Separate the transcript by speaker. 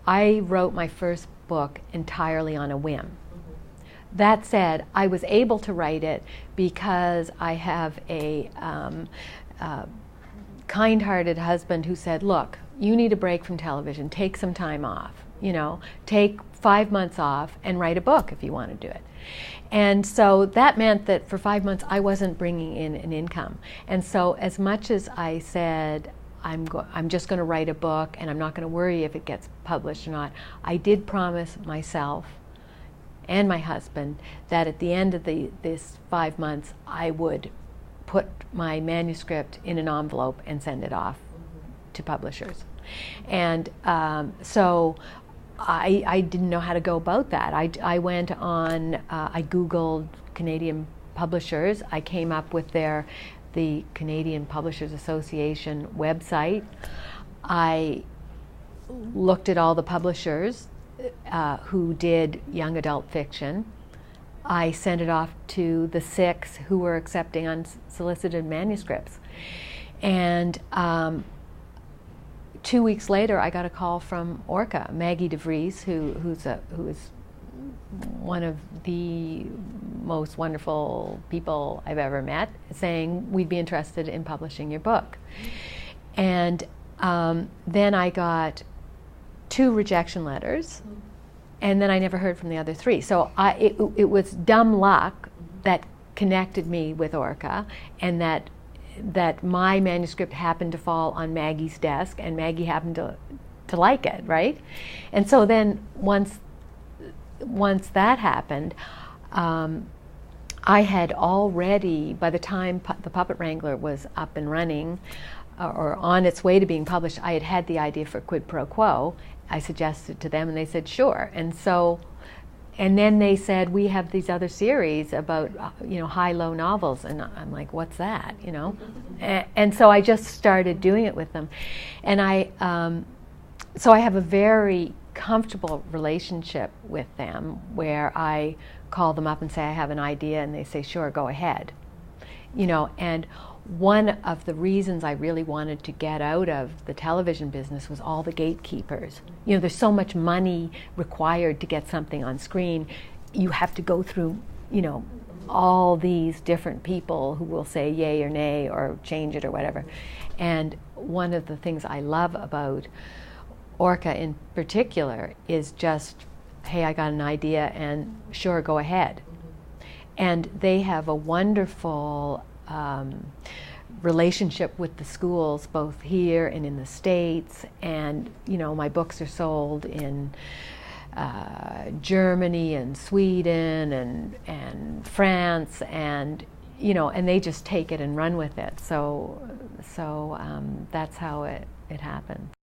Speaker 1: I wrote my first book entirely on a whim. That said, I was able to write it because I have a kind-hearted husband who said, look, you need a break from television, take some time off, take 5 months off and write a book if you want to do it. And so that meant that for 5 months I wasn't bringing in an income. And so as much as I said, I'm just going to write a book and I'm not going to worry if it gets published or not, I did promise myself and my husband that at the end of this 5 months I would put my manuscript in an envelope and send it off to publishers. And so I didn't know how to go about that. I went on, I Googled Canadian publishers. I came up with the Canadian Publishers Association website. I looked at all the publishers who did young adult fiction. I sent it off to the 6 who were accepting unsolicited manuscripts. And 2 weeks later, I got a call from Orca, Maggie DeVries, who is one of the most wonderful people I've ever met, saying we'd be interested in publishing your book. And then I got 2 rejection letters, and then I never heard from the other 3. So it was dumb luck that connected me with Orca, and that my manuscript happened to fall on Maggie's desk, and Maggie happened to like it, right? And so then once that happened, I had already, by the time the Puppet Wrangler was up and running, or on its way to being published, I had the idea for Quid Pro Quo. I suggested to them, and they said sure. And then they said, we have these other series about high-low novels, and I'm like, what's that? And so I just started doing it with them, and so I have a very comfortable relationship with them, where I call them up and say I have an idea, and they say sure, go ahead. And one of the reasons I really wanted to get out of the television business was all the gatekeepers. There's so much money required to get something on screen. You have to go through, all these different people who will say yay or nay or change it or whatever. And one of the things I love about Orca in particular is just, hey, I got an idea, and sure, go ahead. And they have a wonderful relationship with the schools, both here and in the States. And my books are sold in Germany and Sweden and France, and and they just take it and run with it. So that's how it happened.